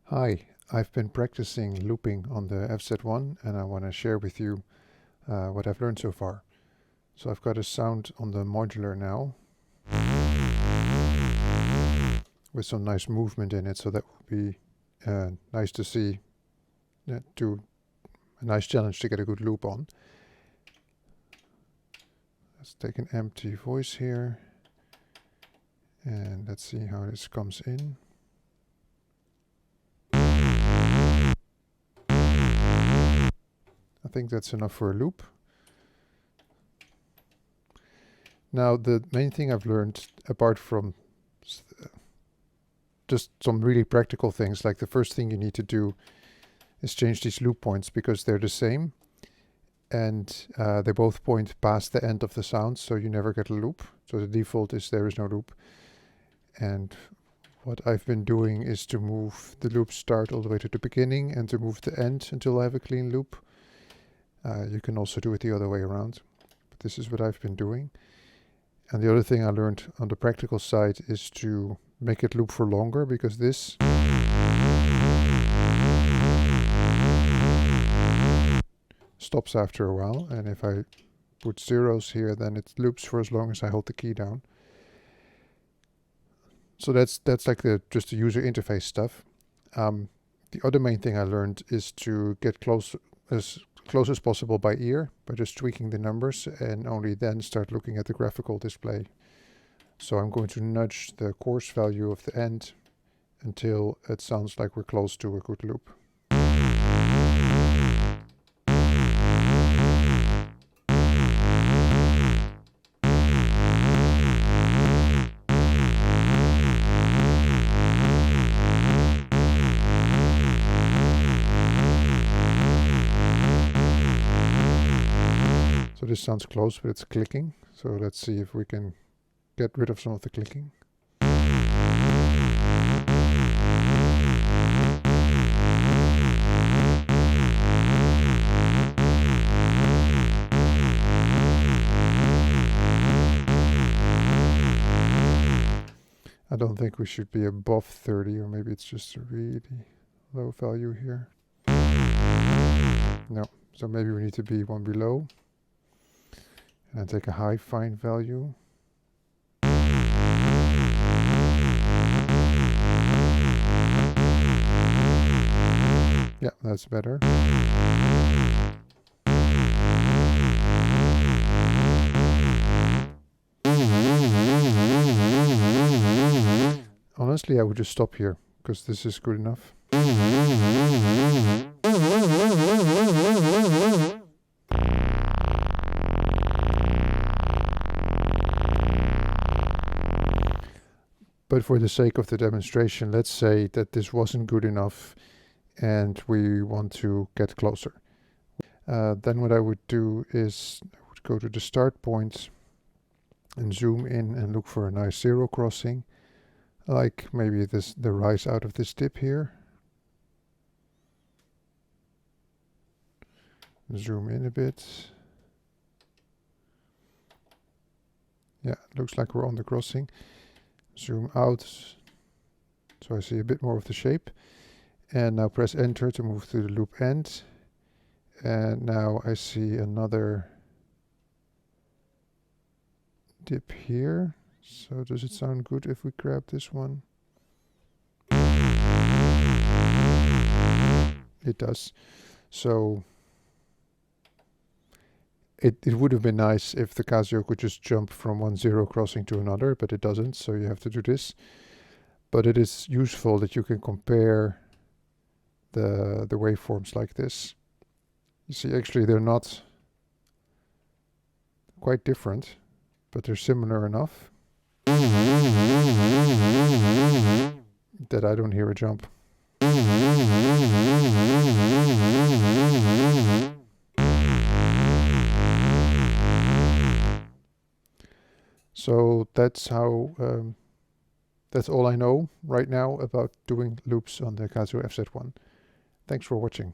Hi, I've been practicing looping on the FZ-1 and I want to share with you what I've learned so far. So I've got a sound on the modular now with some nice movement in it, so that would be nice to see, a nice challenge to get a good loop on. Let's take an empty voice here and let's see how this comes in. I think that's enough for a loop. Now the main thing I've learned, apart from just some really practical things, like the first thing you need to do is change these loop points because they're the same and they both point past the end of the sound, so you never get a loop. So the default is there is no loop. And what I've been doing is to move the loop start all the way to the beginning and to move the end until I have a clean loop. You can also do it the other way around, but this is what I've been doing. And the other thing I learned on the practical side is to make it loop for longer, because this stops after a while, and if I put zeros here, then it loops for as long as I hold the key down. So that's like just the user interface stuff. The other main thing I learned is to get close as possible by ear, by just tweaking the numbers, and only then start looking at the graphical display. So I'm going to nudge the coarse value of the end until it sounds like we're close to a good loop. So this sounds close, but it's clicking. So let's see if we can get rid of some of the clicking. I don't think we should be above 30, or maybe it's just a really low value here. No, so maybe we need to be one below. And take a high fine value. Yeah, that's better. Honestly, I would just stop here, because this is good enough. But for the sake of the demonstration, let's say that this wasn't good enough and we want to get closer. Then what I would do is I would go to the start point and zoom in and look for a nice zero crossing, like maybe the rise out of this dip here. Zoom in a bit. Yeah, it looks like we're on the crossing. Zoom out, so I see a bit more of the shape. And now press enter to move to the loop end. And now I see another dip here. So does it sound good if we grab this one? It does. So it would have been nice if the Casio could just jump from one zero crossing to another, but it doesn't, so you have to do this. But it is useful that you can compare the waveforms like this. You see, actually they're not quite different, but they're similar enough that I don't hear a jump. So that's how, that's all I know right now about doing loops on the Casio FZ-1. Thanks for watching.